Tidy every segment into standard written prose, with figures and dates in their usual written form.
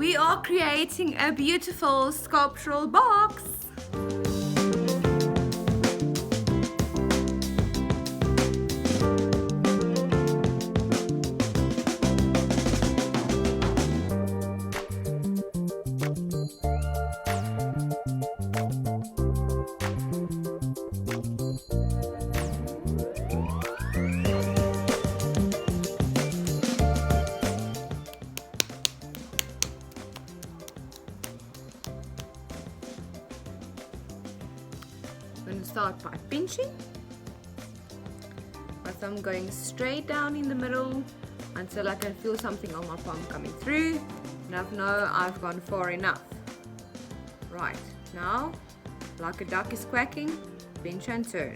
We are creating a beautiful sculptural box. I'm going to start by pinching. My thumb going straight down in the middle until I can feel something on my palm coming through, and I know I've gone far enough. Right, now, like a duck is quacking, pinch and turn.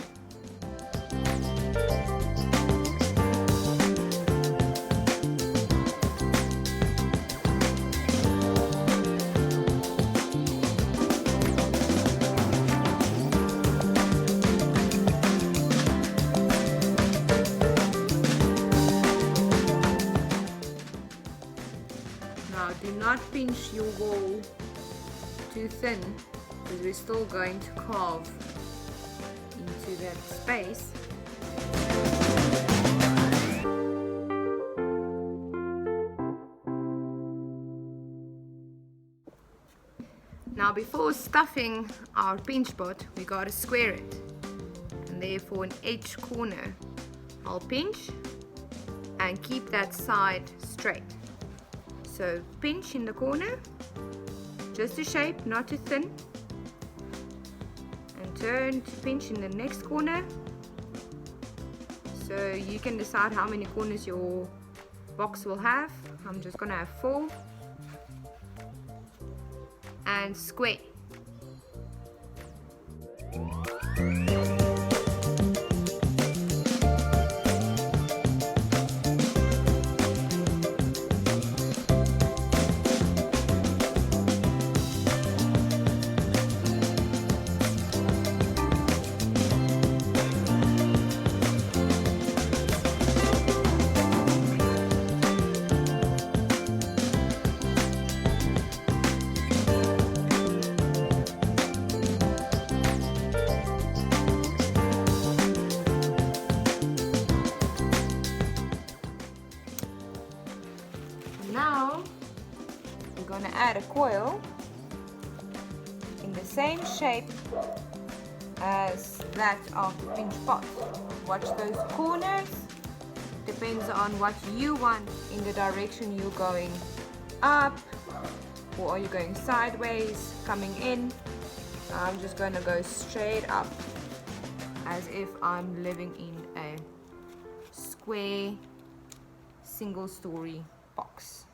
Now do not pinch your wall too thin, because we're still going to carve into that space. Now before stuffing our pinch pot, we gotta square it, and therefore in each corner I'll pinch and keep that side straight. So pinch in the corner, just a shape, not too thin, and turn to pinch in the next corner. So you can decide how many corners your box will have. I'm just gonna have 4. And square. Now we're going to add a coil in the same shape as that of the pinch pot. Watch those corners. Depends on what you want in the direction you're going up, or are you going sideways, coming in. I'm just going to go straight up as if I'm living in a square single-story box.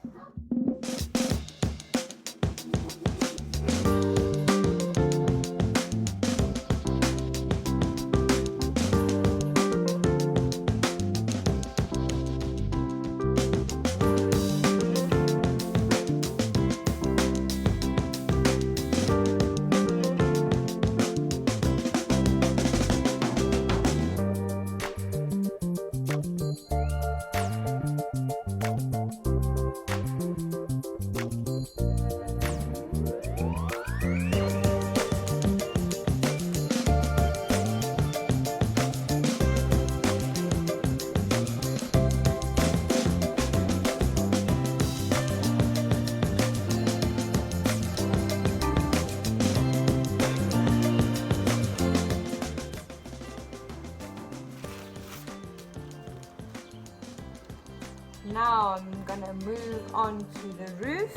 Now I'm gonna move on to the roof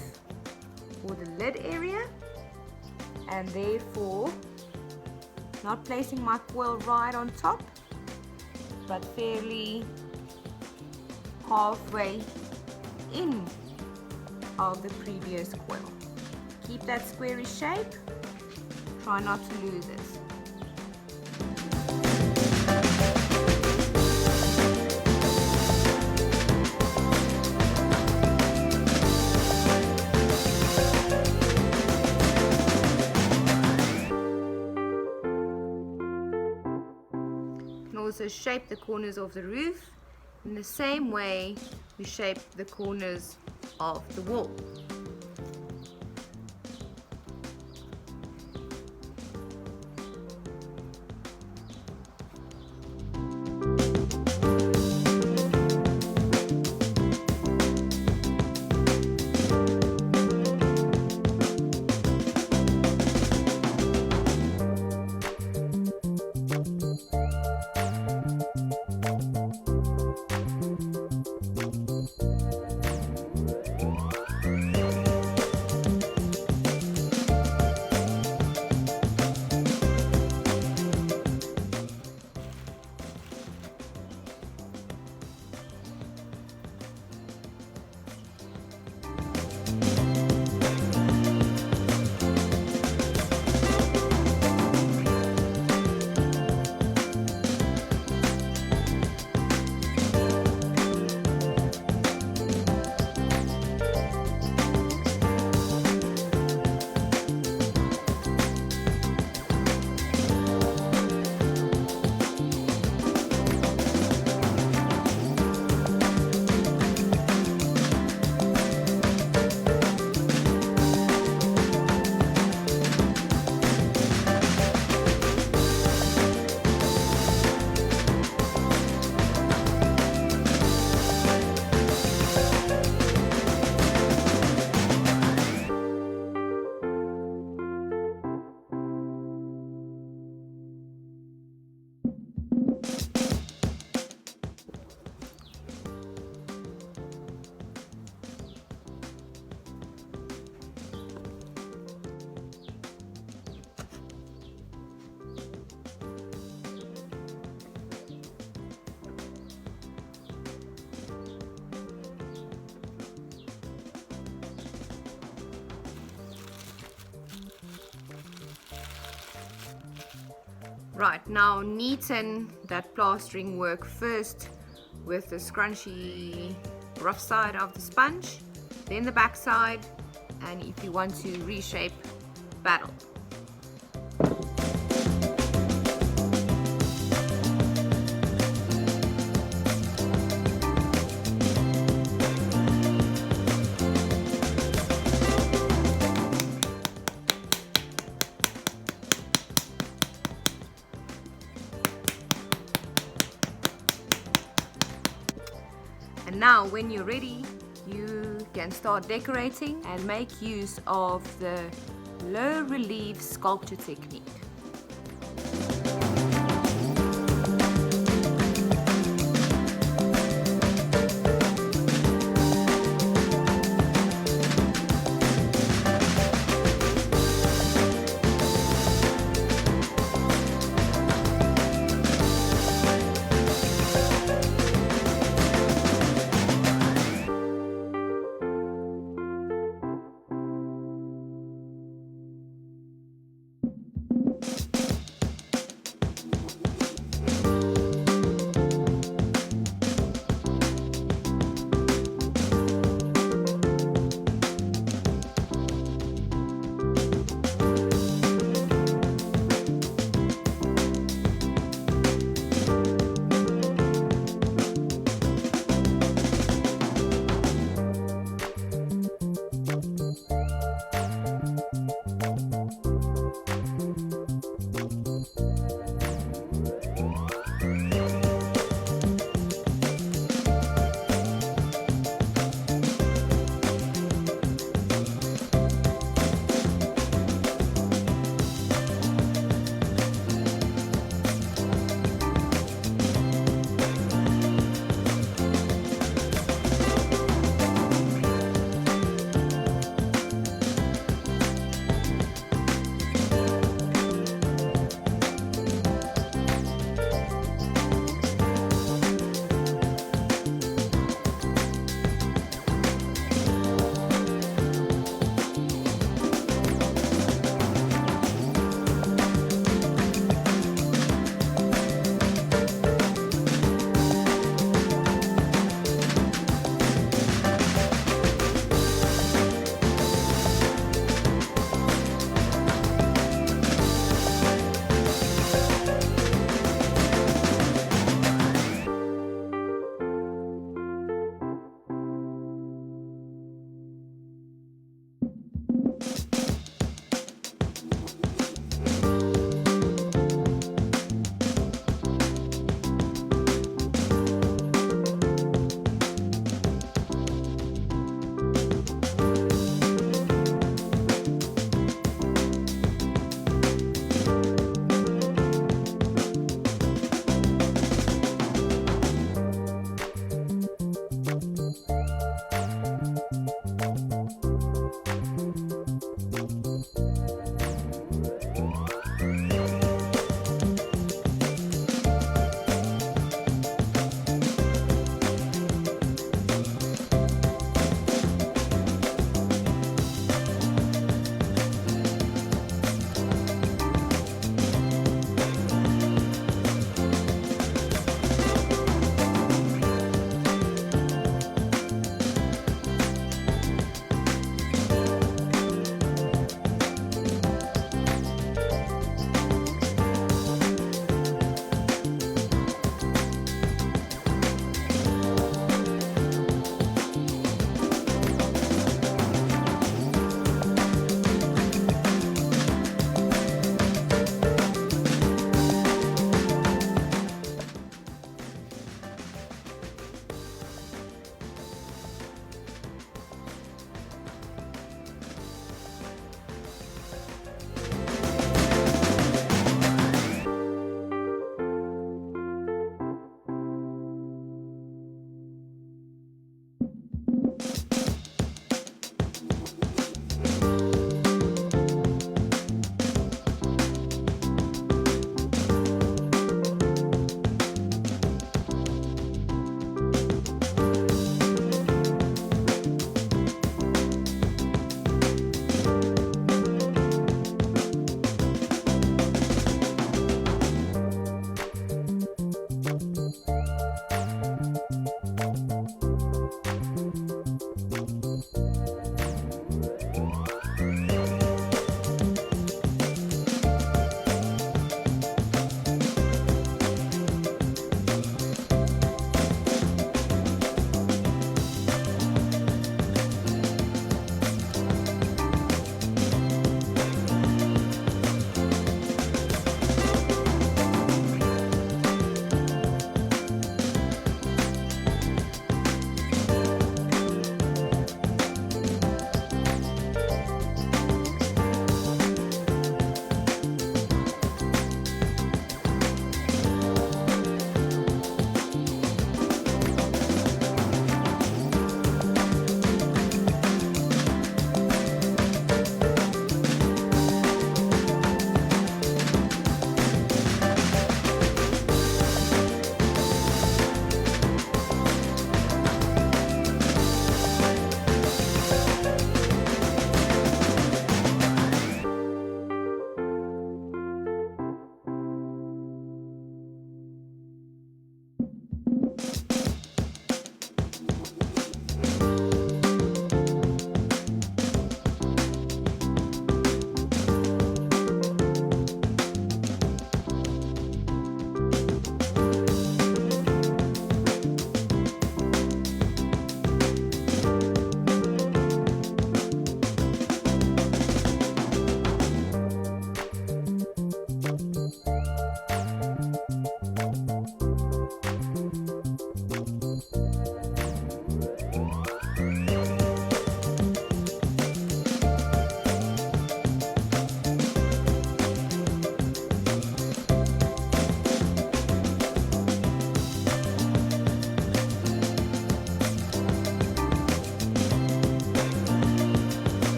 or the lid area, and therefore not placing my coil right on top, but fairly halfway in of the previous coil. Keep that squarish shape, try not to lose it. Also shape the corners of the roof in the same way we shape the corners of the wall. Right, now neaten that plastering work first with the scrunchy rough side of the sponge, then the back side, and if you want to reshape, battle. And now when you're ready, you can start decorating and make use of the low relief sculpture technique.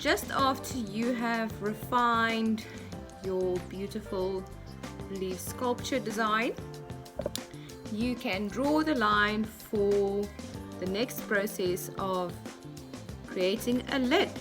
just after you have refined your beautiful leaf sculpture design, you can draw the line for the next process of creating a lid.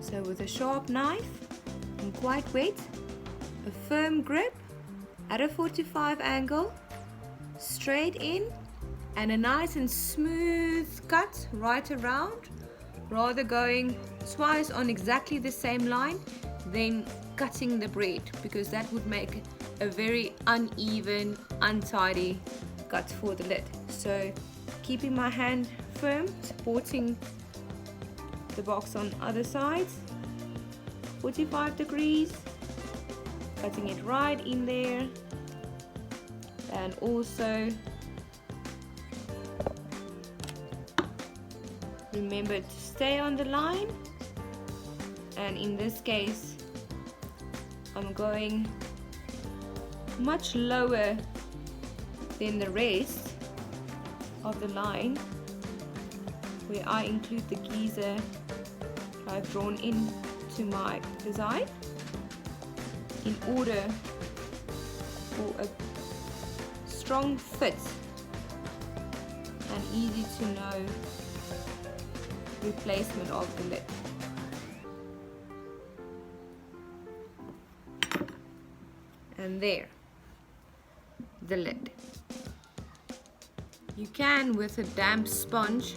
So with a sharp knife and quite wet, a firm grip at a 45 angle, straight in, and a nice and smooth cut right around, rather going twice on exactly the same line than cutting the bread, because that would make a very uneven, untidy cut for the lid. So keeping my hand firm, supporting the box on other sides, 45 degrees, cutting it right in there, and also remember to stay on the line. And in this case I'm going much lower than the rest of the line, where I include the geyser I've drawn in to my design, in order for a strong fit and easy to know replacement of the lid. And there, the lid. You can, with a damp sponge,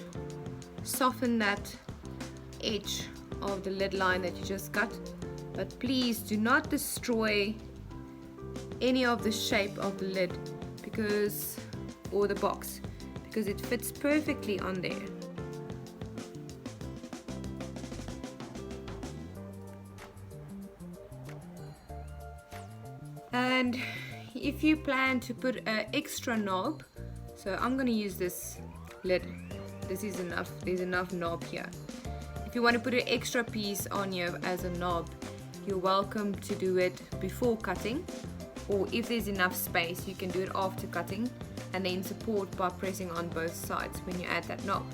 soften that edge of the lid line that you just cut, but please do not destroy any of the shape of the lid, because, or the box, because it fits perfectly on there. And if you plan to put an extra knob, so I'm going to use this lid, this is enough, there's enough knob here. If you want to put an extra piece on here as a knob, you're welcome to do it before cutting, or if there's enough space you can do it after cutting, and then support by pressing on both sides when you add that knob.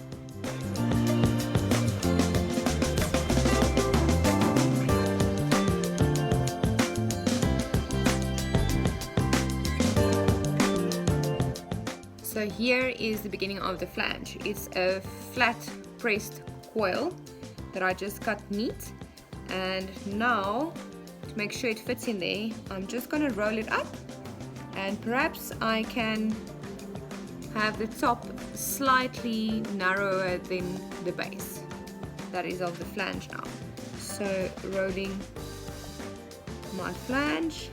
So here is the beginning of the flange. It's a flat pressed coil that I just cut neat, and now to make sure it fits in there, I'm just going to roll it up, and perhaps I can have the top slightly narrower than the base, that is of the flange now. So rolling my flange,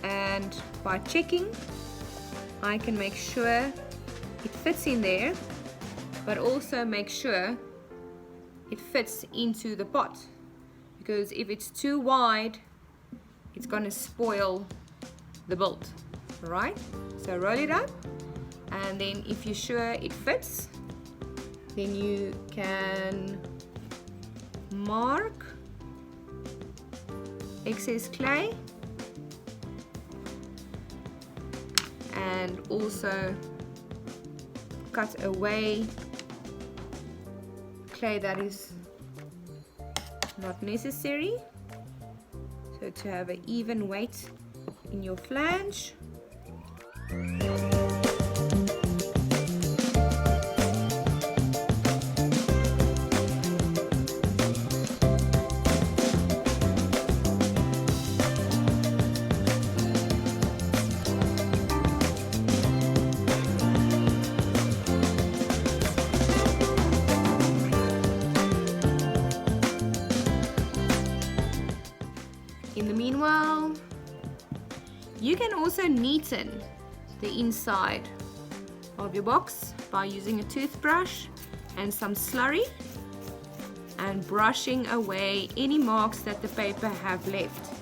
and by checking I can make sure it fits in there, but also make sure it fits into the pot, because if it's too wide it's going to spoil the build. Alright, so roll it up, and then if you're sure it fits, then you can mark excess clay, and also cut away clay that is not necessary, so to have an even weight in your flange. In the meanwhile, you can also neaten the inside of your box by using a toothbrush and some slurry and brushing away any marks that the paper have left.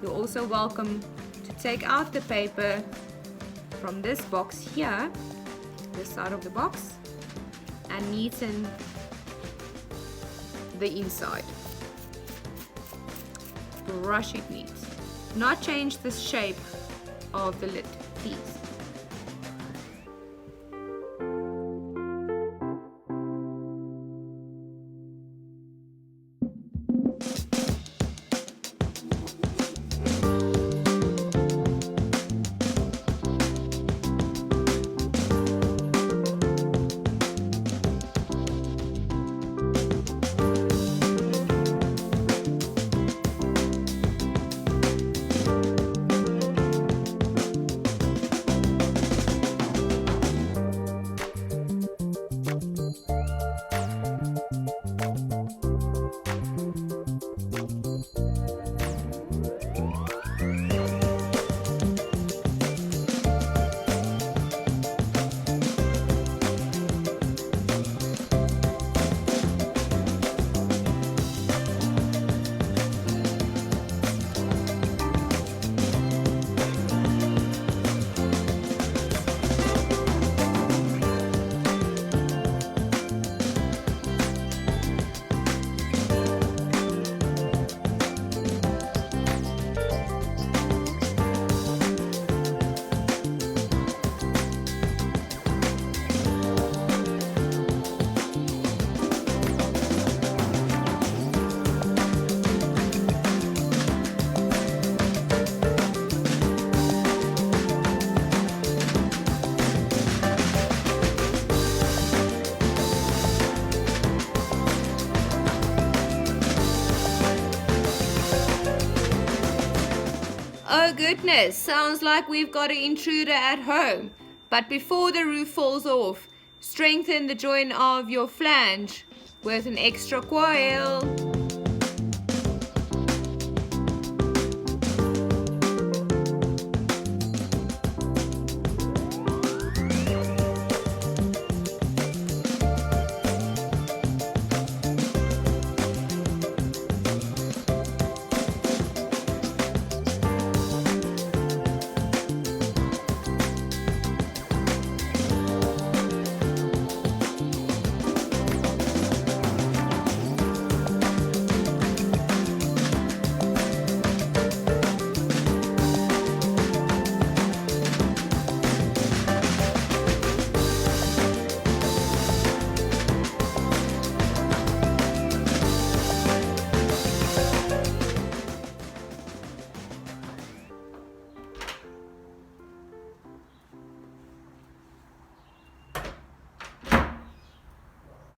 You're also welcome to take out the paper from this box here, this side of the box, and neaten the inside. Brush it neat. Not change the shape of the lid, please. Oh goodness, sounds like we've got an intruder at home. But before the roof falls off, strengthen the joint of your flange with an extra coil.